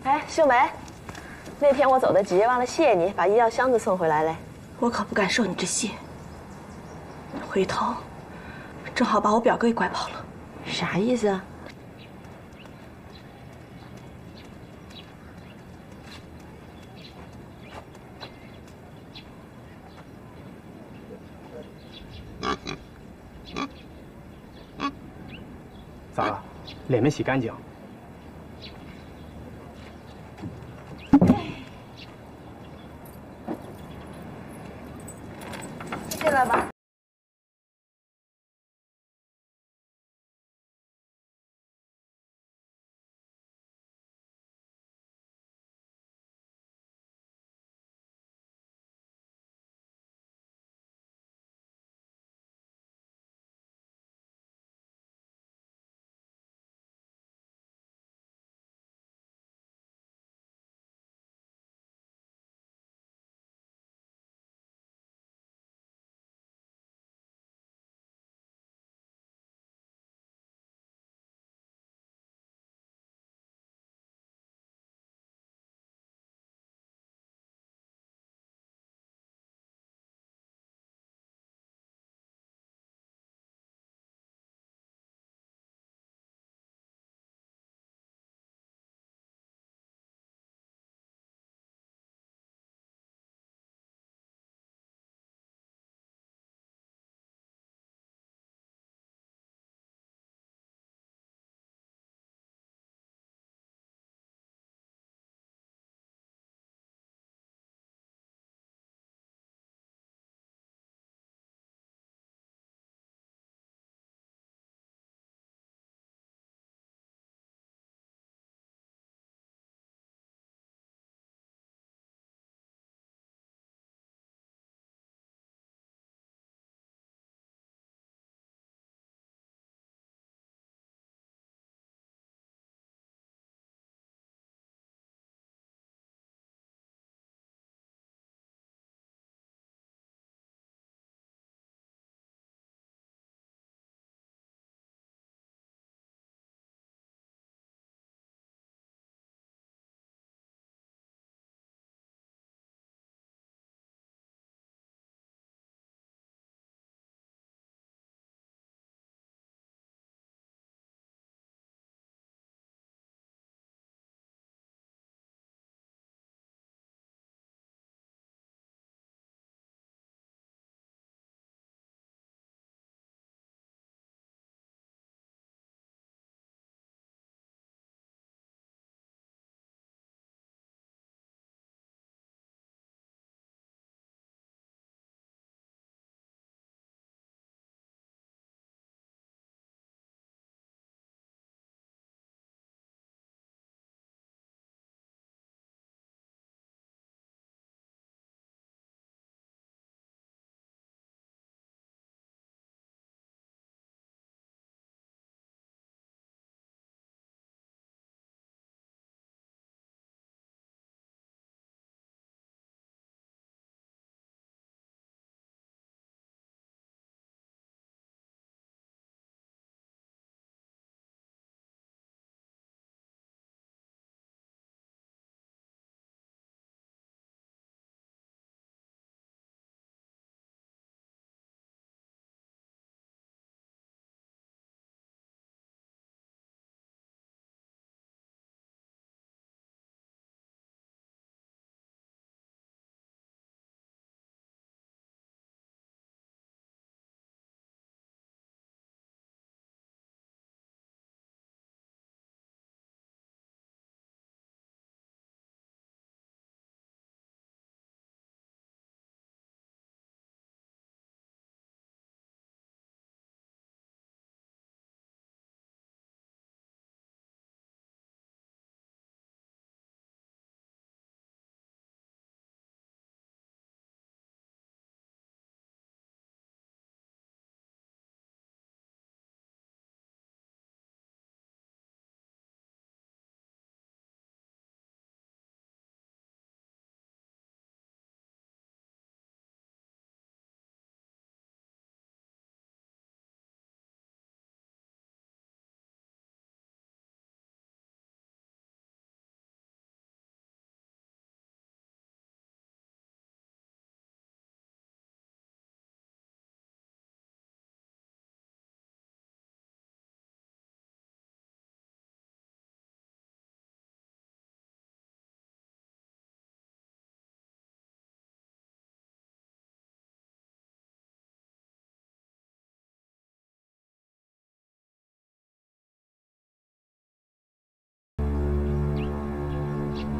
哎，秀梅，那天我走得急，忘了谢你，把医药箱子送回来嘞。我可不敢受你这谢，回头正好把我表哥给拐跑了。啥意思啊？咋了？脸没洗干净？进来吧。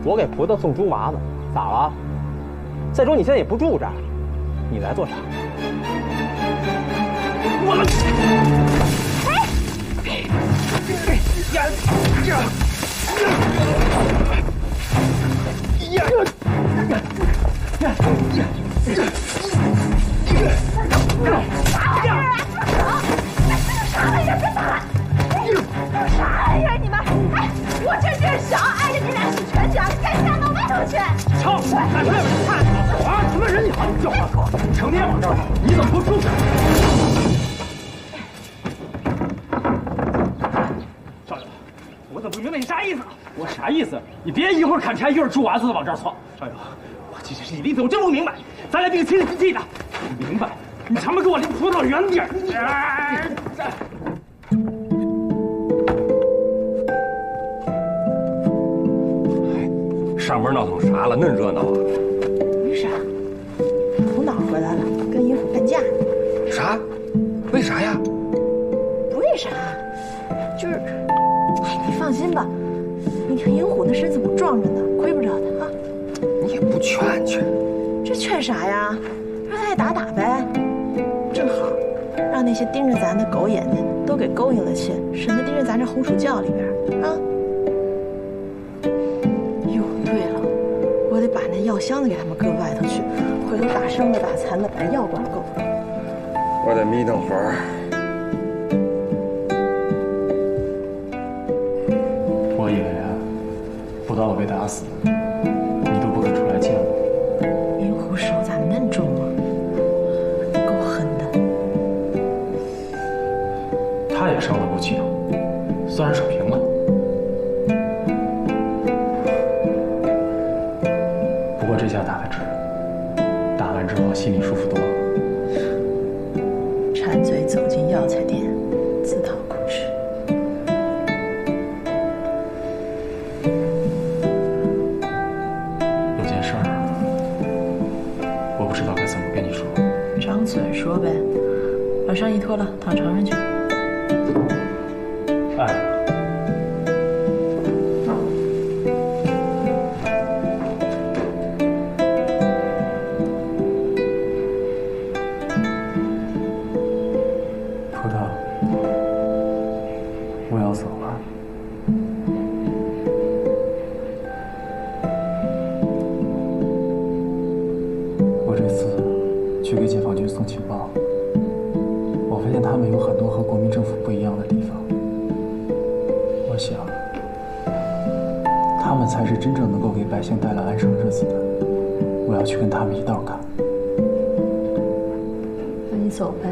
我给葡萄送猪娃子，咋了？再说你现在也不住这儿，你来做啥？我哎呀，你们！哎，我这就是想挨着你俩使拳脚，该下到外头去。操！在外面看啊！什么人你好，你叫唤我，成天往这儿跑，你怎么不住手？少爷，我怎么不明白你啥意思？我啥意思？你别一会儿砍柴，一会儿猪娃子的往这儿窜。少爷，我这是你的意思，我真不明白。咱俩这个亲里亲气的，你明白？你他妈给我离葡萄远点！上门闹腾啥了？那热闹啊！没啥，头脑回来了，跟银虎干架呢。啥？为啥呀？不为啥，就是，哎，你放心吧，你听银虎那身子骨壮着呢，亏不着他啊。你也不劝劝？这劝啥呀？让他也打打呗，正好让那些盯着咱的狗眼睛都给勾引了去，省得盯着咱这红薯窖里边啊。我得把那药箱子给他们搁外头去，回头打生的打残的把药管够。我得眯瞪会儿。我以为啊，不到我被打死，你都不肯出来见我。银虎手咋嫩重啊？够狠的。他也伤得不轻，算是扯平了。不过这下打的值，打完之后心里舒服多了。馋嘴走进药材店，自讨苦吃。有件事儿，我不知道该怎么跟你说。张嘴说呗，把上衣脱了，躺床上去。哎。我要走了。我这次去给解放军送情报，我发现他们有很多和国民政府不一样的地方。我想，他们才是真正能够给百姓带来安生日子的。我要去跟他们一道干。那你走呗。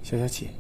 消消气。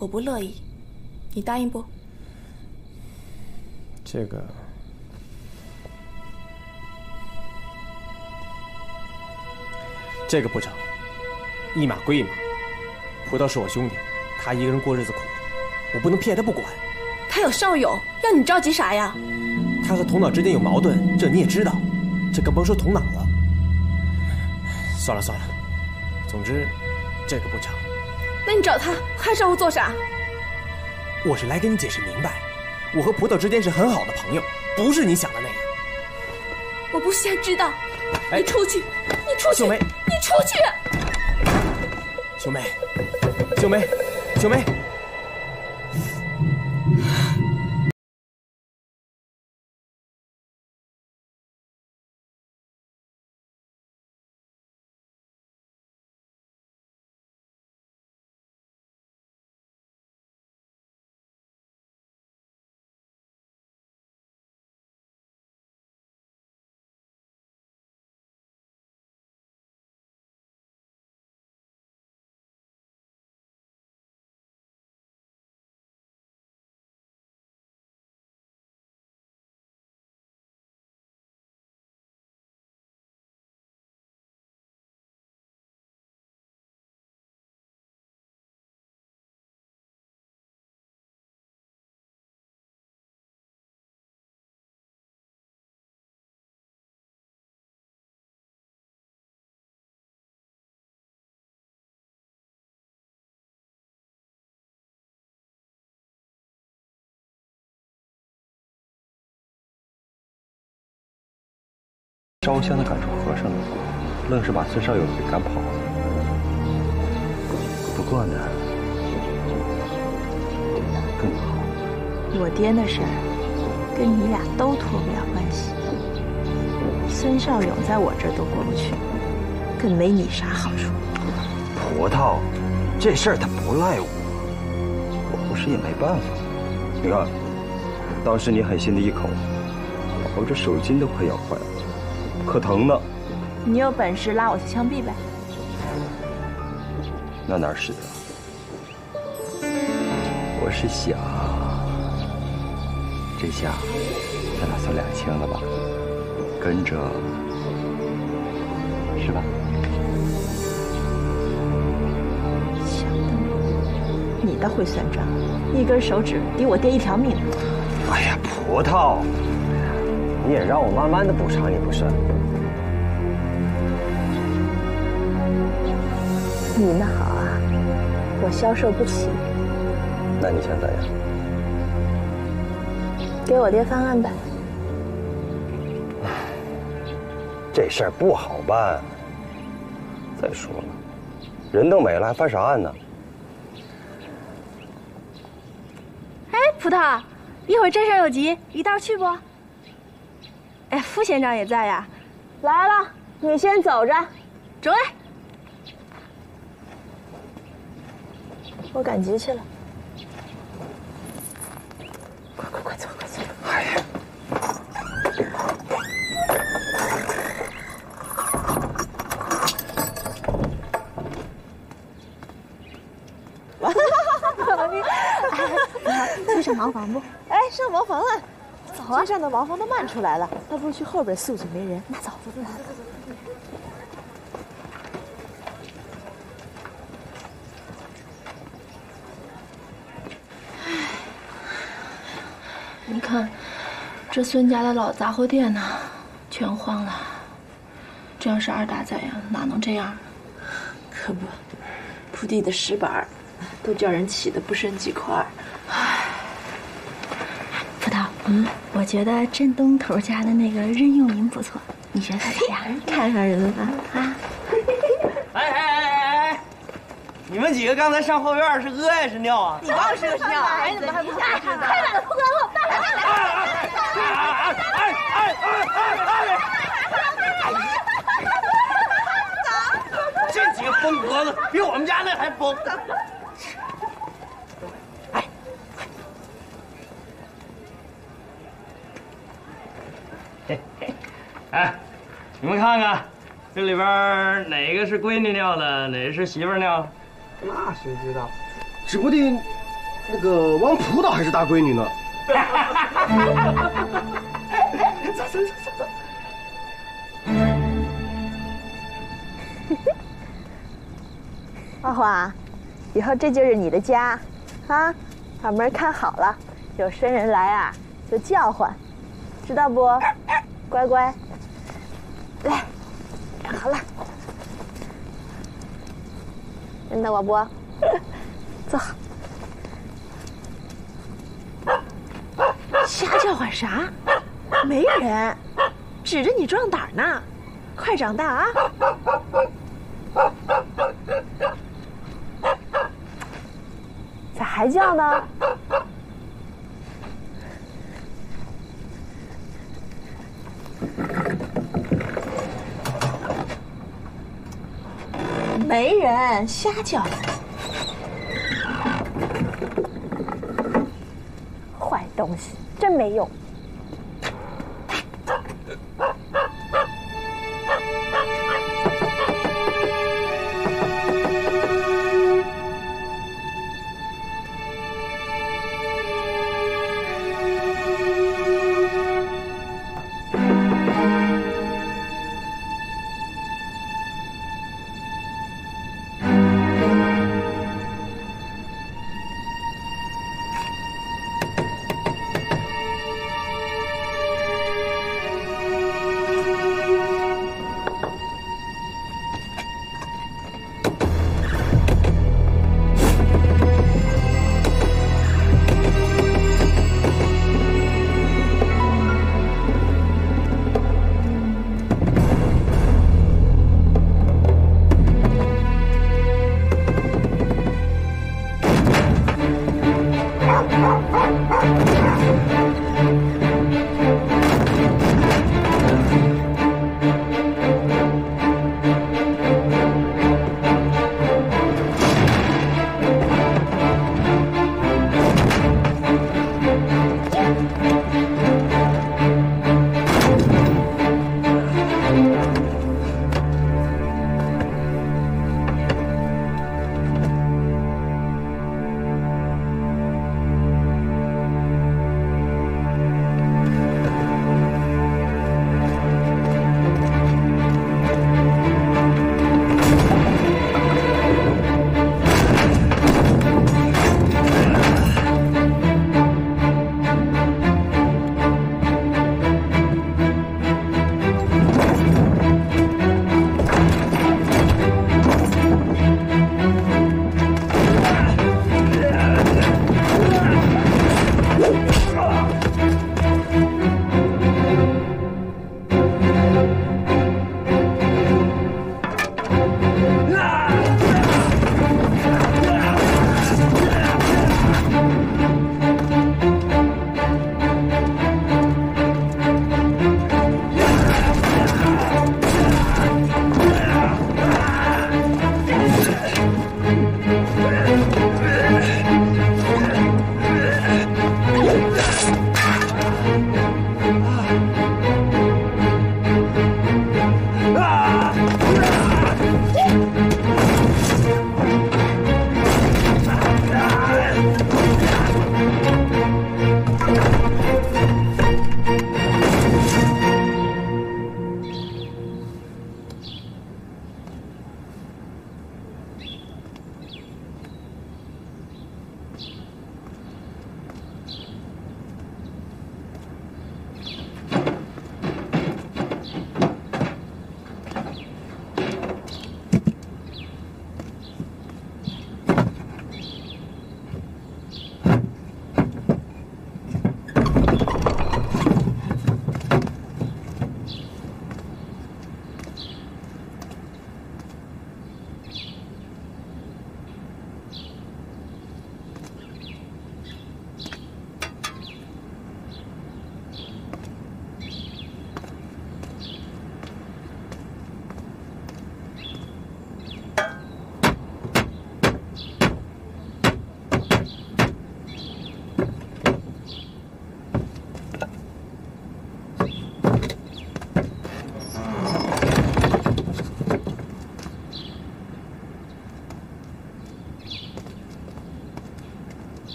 我不乐意，你答应不？这个不成，一码归一码。葡萄是我兄弟，他一个人过日子苦，我不能撇他不管。他有少勇，要你着急啥呀？他和童脑之间有矛盾，这你也知道，这更甭说童脑了。算了，总之这个不成。那你找他还找我做啥？我是来跟你解释明白，我和葡萄之间是很好的朋友，不是你想的那样。我不是想知道，你出去，你出去，秀梅，你出去！秀梅。烧香的赶出和尚了，愣是把孙少友给赶跑了。不过呢，更好。我爹那事儿跟你俩都脱不了关系。孙少勇在我这儿都过不去，跟没你啥好处。葡萄，这事儿他不赖我，我不是也没办法。你看，当时你狠心的一口，把我这手筋都快咬坏了。可疼呢！你有本事拉我去枪毙呗！那哪使得？我是想，这下咱俩算两清了吧？跟着，是吧？想得美！你倒会算账，一根手指抵我爹一条命。哎呀，葡萄，你也让我慢慢的补偿你不是？你那好啊，我消受不起。那你想怎样？给我爹翻案呗。这事儿不好办。再说了，人都没了，还翻啥案呢？哎，葡萄，一会儿镇上有集，一道去不？哎，副县长也在呀。来了，你先走着。走嘞。我赶集去了。快走！哎呀！孙上茅房不？哎，上茅房了。走啊！街上的茅房都漫出来了，倒不如去后边宿宿没人。那走。你看，这孙家的老杂货店呢，全荒了。这要是二大灾呀，哪能这样？可不，铺地的石板都叫人起得不剩几块。葡萄，我觉得镇东头家的那个任佑民不错，你觉得他咋样？看上人了吧？啊！哎！你们几个刚才上后院是屙还是尿啊？你刚是个尿，孩子们还不大看呢。快把他扑干后，这几个疯婆子比我们家那还疯！哎，你们看看，这里边哪个是闺女尿的，哪个是媳妇尿的？那谁知道？指不定那个王葡萄还是大闺女呢。走。花花，以后这就是你的家，啊，把门看好了，有生人来啊就叫唤，知道不？乖乖，来，站好了，认得我不？坐好。瞎叫唤啥？没人，指着你壮胆呢，快长大啊！咋还叫呢？没人，瞎叫。坏东西，真没用。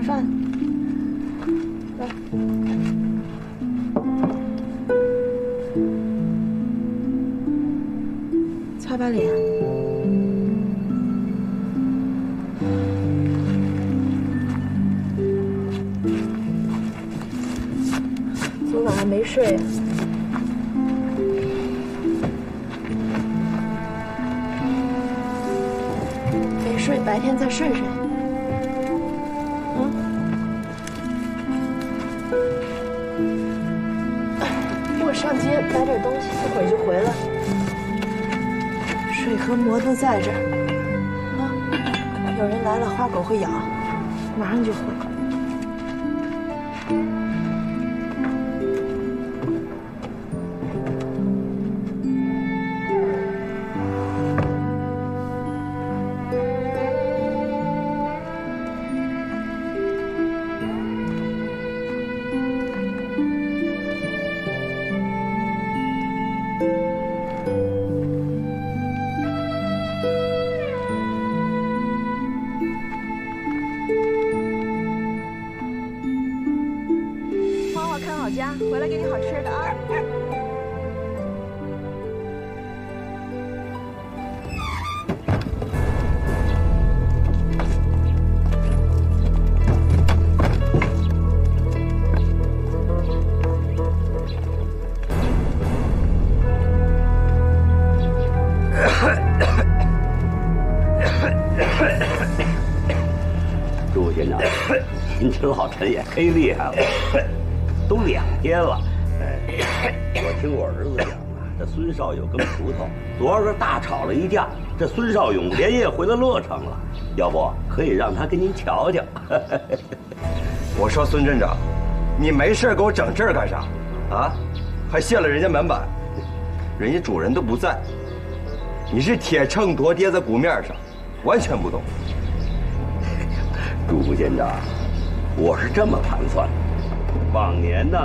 饭。来，擦把脸。昨晚还没睡。没睡，白天再睡睡。我上街买点东西，一会儿就回来。水和馍都在这儿。有人来了，花狗会咬，马上就回。回来给你好吃的啊！朱县长，您这老陈也忒厉害了。都2天了，我听我儿子讲啊，这孙少勇跟葡萄昨儿个大吵了一架，这孙少勇连夜回了乐城了，要不可以让他给您瞧瞧。我说孙镇长，你没事给我整这儿干啥？啊，还卸了人家门板，人家主人都不在，你是铁秤砣跌在鼓面上，完全不懂。朱副县长，我是这么盘算的。往年呢，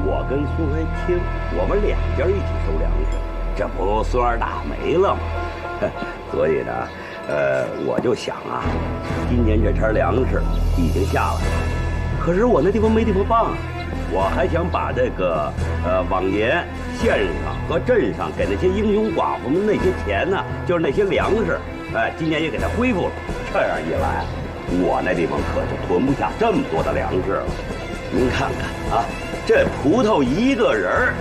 我跟孙维清，我们2家一起收粮食，这不孙二大没了吗？所以呢，我就想啊，今年这茬粮食已经下来了，可是我那地方没地方放啊，我还想把这个往年县上和镇上给那些英雄寡妇们那些钱呢，就是那些粮食，今年也给它恢复了。这样一来，我那地方可就囤不下这么多的粮食了。您看看啊，这葡萄一个人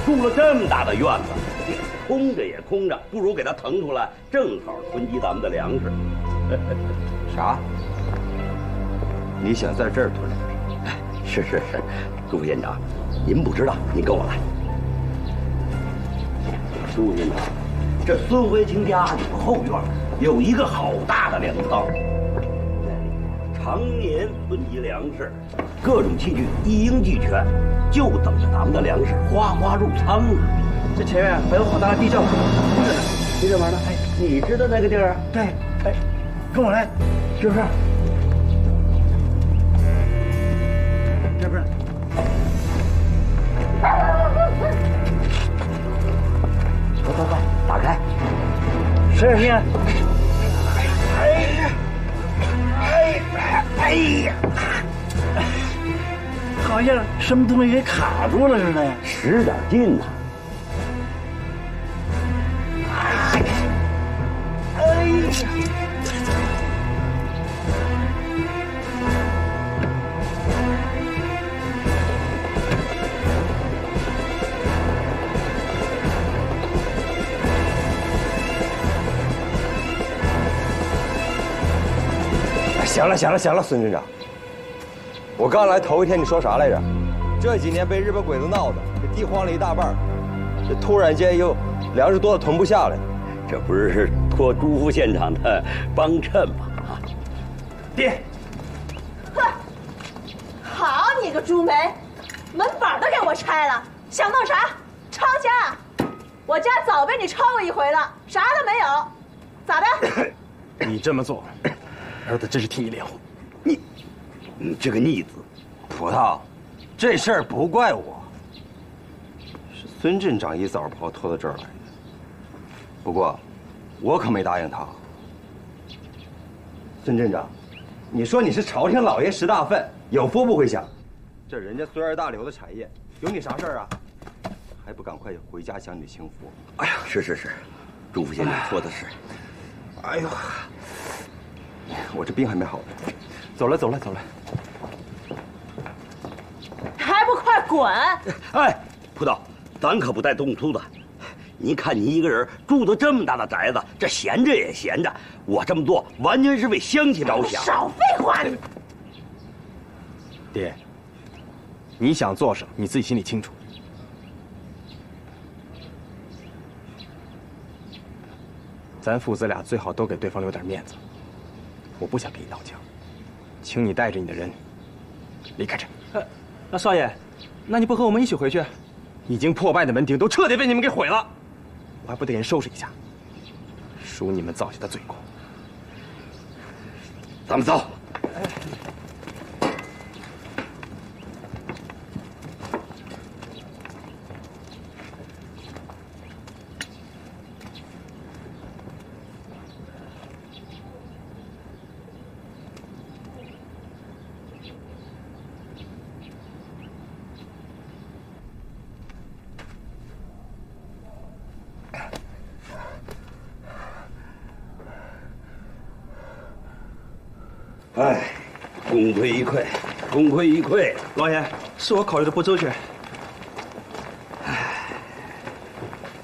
住了这么大的院子，空着也空着，不如给他腾出来，正好囤积咱们的粮食。啥？你想在这儿囤粮食？是，朱副县长，您不知道，您跟我来。朱副县长，这孙维清家有个后院，有一个好大的粮仓。常年囤积粮食，各种器具一应俱全，就等着咱们的粮食哗哗入仓啊！这前面还有好大的地窖库，空着呢。你这玩意儿，你知道那个地儿啊？对，跟我来，是不是？这不是。快，打开！谁呀？哎呀，好像什么东西给卡住了似的呀！使点劲呐！哎呀！行了，孙镇长，我刚来头一天，你说啥来着？这几年被日本鬼子闹的，这地荒了一大半，这突然间又粮食多的囤不下来，这不是托朱副县长的帮衬吗？啊，爹，哼，好你个朱梅，门板都给我拆了，想弄啥？抄家？我家早被你抄过一回了，啥都没有，咋的？你这么做，儿子真是替你脸红。你这个逆子，葡萄，这事儿不怪我，是孙镇长一早把我拖到这儿来的。不过，我可没答应他。孙镇长，你说你是朝廷老爷识大粪，有福不会享。这人家孙二大留的产业，有你啥事儿啊？还不赶快回家享你的清福？哎呀，是，朱副县长说的是。哎呦，我这病还没好呢。走了。还不快滚！哎，葡萄，咱可不带动粗的。你看你一个人住的这么大的宅子，这闲着也闲着。我这么做完全是为乡亲着想。少废话！你爹，你想做什么，你自己心里清楚。咱父子俩最好都给对方留点面子。我不想跟你闹僵，请你带着你的人离开这。那少爷，那你不和我们一起回去？已经破败的门庭都彻底被你们给毁了，我还不得人收拾一下，赎你们造下的罪过。咱们走。哎，功亏一篑，功亏一篑。老爷，是我考虑的不周全。哎，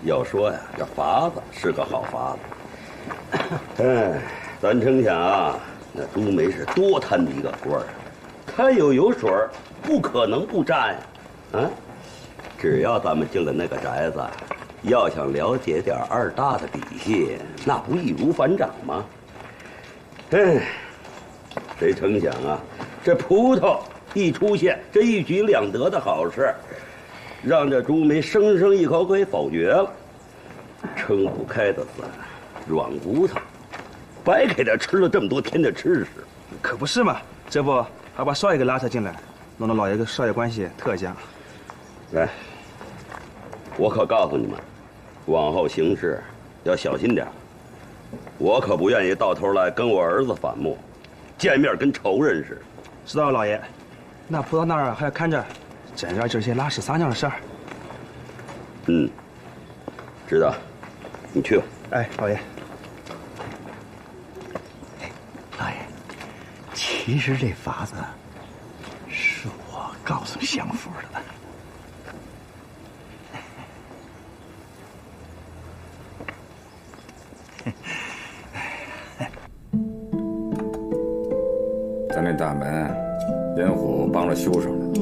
要说呀，这法子是个好法子。哎，咱成想啊，那朱梅是多贪的一个官儿，他有水儿，不可能不沾呀。啊，只要咱们进了那个宅子，要想了解点二大的底细，那不易如反掌吗？哎。谁成想啊，这葡萄一出现，这一举两得的好事，让这朱梅生生一口给否决了。撑不开的蒜，软骨头，白给他吃了这么多天的吃食。可不是嘛，这不还把少爷给拉扯进来，弄得老爷跟少爷关系特僵。来，我可告诉你们，往后行事要小心点。我可不愿意到头来跟我儿子反目。见面跟仇人似的。知道了，老爷。那葡萄那儿还要看着，整点这些拉屎撒尿的事儿。嗯，知道。你去吧。哎，老爷。老爷，其实这法子是我告诉相府的。咱这大门，严虎帮着修上了。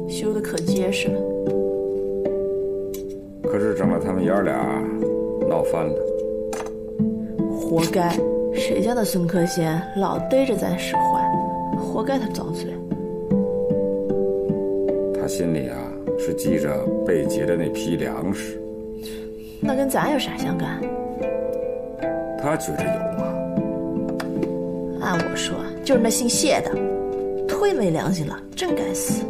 修的可结实了。可是整了他们爷儿俩闹翻了。活该，谁家的孙克贤老逮着咱使坏，活该他遭罪。他心里啊是记着被劫的那批粮食。那跟咱有啥相干？他觉着有啊。按我说，就是那姓谢的，忒没良心了，真该死。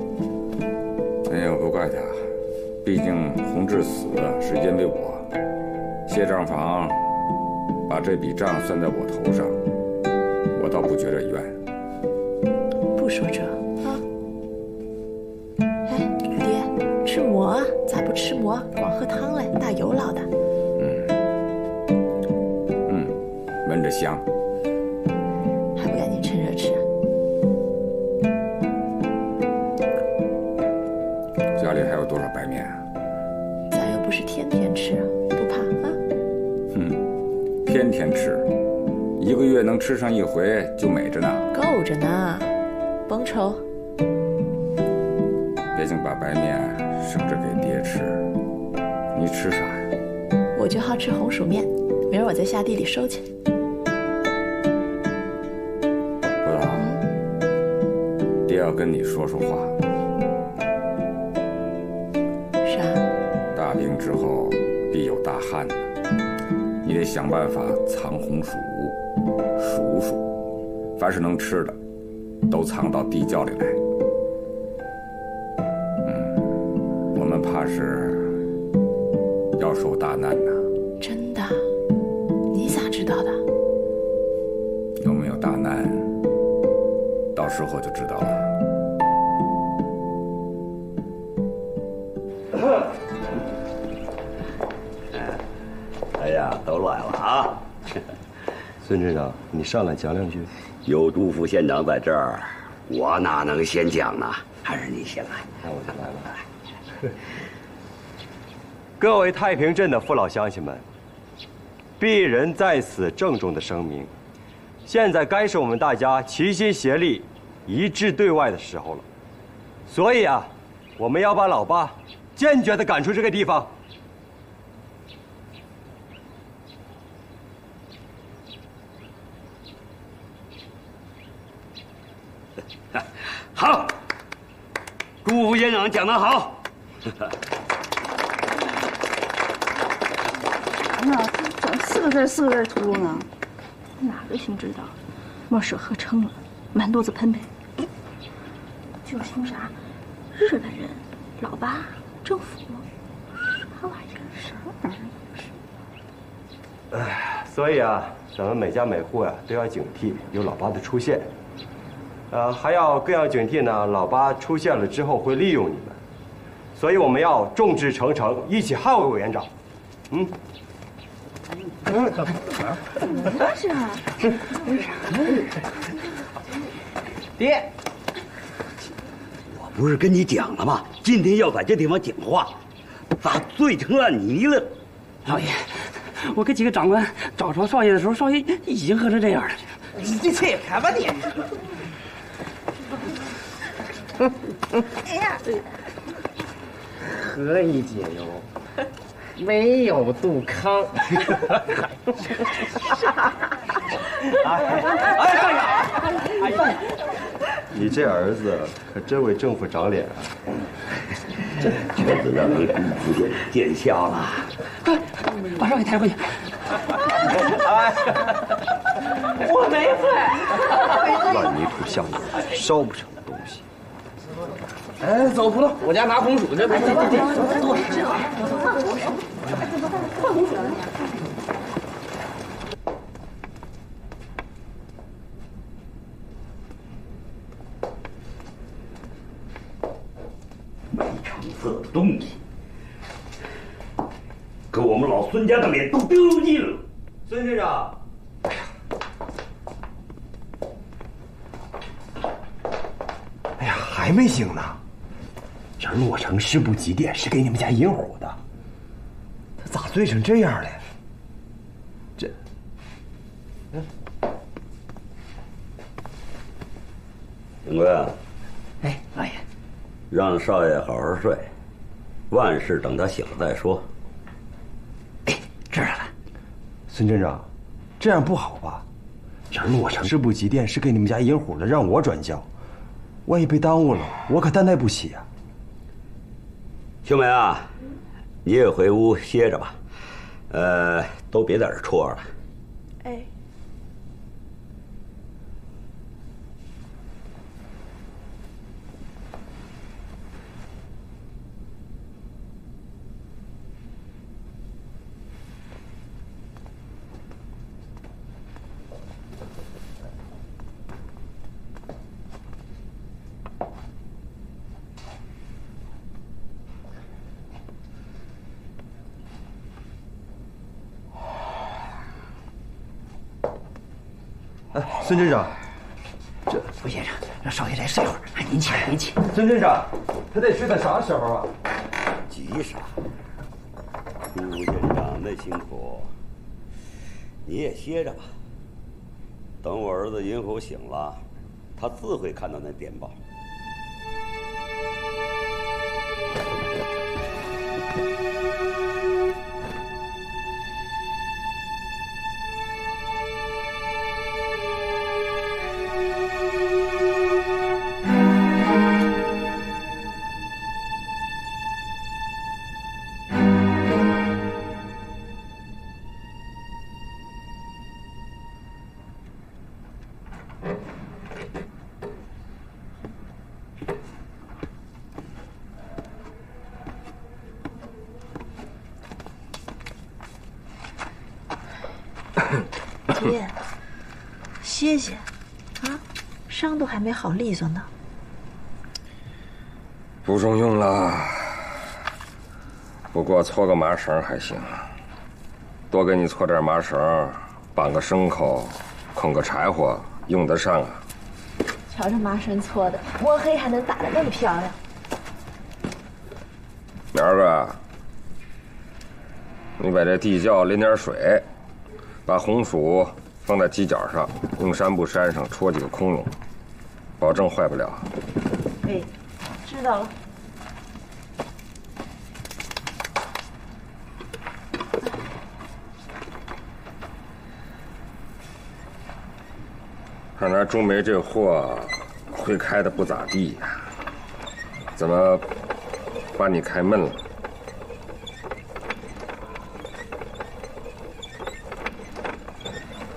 哎呀，不怪他，毕竟洪志死是因为我。谢账房把这笔账算在我头上，我倒不觉着冤。不说这啊。哎，爹，吃馍啊？咋不吃馍，光喝汤嘞？大油捞的。闻着香。还不赶紧趁热吃？家里还有多少白面啊？咱又不是天天吃，不怕啊？天天吃，1个月能吃上1回就美着呢。够着呢，甭愁。别净把白面省着给爹吃，你吃啥呀？我就好吃红薯面，明儿我再下地里收去。爹要跟你说说话。啥？大病之后必有大旱呢，你得想办法藏红薯、数数，凡是能吃的，都藏到地窖里来。我们怕是要受大难呢。真的？你咋知道的？有没有大难，到时候就知道了。哎呀，都来了啊！孙镇长，你上来讲两句。有杜副县长在这儿，我哪能先讲呢？还是你先来。那我就来了。各位太平镇的父老乡亲们，鄙人在此郑重的声明，现在该是我们大家齐心协力、一致对外的时候了。所以啊，我们要把老八坚决地赶出这个地方。好，杜副县长讲得好。那整四个字秃噜呢？哪个姓知道？没事喝撑了，满肚子喷呗。就姓啥？日本人、老八、政府，啥玩意儿？所以啊，咱们每家每户都要警惕有老八的出现。还要更要警惕呢，老八出现了之后会利用你们，所以我们要众志成城，一起捍卫委员长。怎么回事啊？爹，我不是跟你讲了吗？今天要在这地方讲话，咋醉成烂泥了？老爷，我跟几个长官找着少爷的时候，少爷已经喝成这样了。你切开吧你！哎呀，何以解忧？没有杜康。你这儿子可真为政府长脸啊！这确实让人不见笑了。快，把少爷抬回去。我没醉。烂泥土项目烧不成的东西。哎，走葡萄，我家拿红薯去。走。换红薯了。没成色的东西，给我们老孙家的脸都丢尽了。孙镇长，哎呀，还没醒呢。这洛城师部急电是给你们家银虎的，他咋醉成这样了？这，警官，哎，老爷，让少爷好好睡，万事等他醒了再说。哎，知道了。孙镇长，这样不好吧？这洛城师部急电是给你们家银虎的，让我转交，万一被耽误了，我可担待不起呀。秀梅啊，你也回屋歇着吧，都别在这戳了。哎。孙镇长，这副先生让少爷再睡会儿，您起，您起。孙镇长，他得睡到啥时候啊？急啥？杜副县长那辛苦，你也歇着吧。等我儿子银虎醒了，他自会看到那电报。爹，歇歇，啊，伤都还没好利索呢。不中用了，不过搓个麻绳还行，多给你搓点麻绳，绑个牲口，控个柴火，用得上啊。瞧这麻绳搓的，摸黑还能打得那么漂亮。明儿个，你把这地窖淋点水，把红薯放在犄角上，用纱布扇上，戳几个窟窿，保证坏不了。哎，知道了。看来中梅这货会开的不咋地呀，怎么把你开闷了？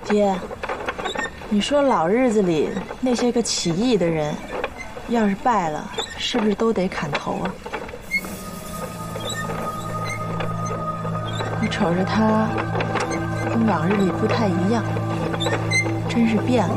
爹，你说老日子里那些个起义的人，要是败了，是不是都得砍头啊？我瞅着他跟往日里不太一样，真是变了。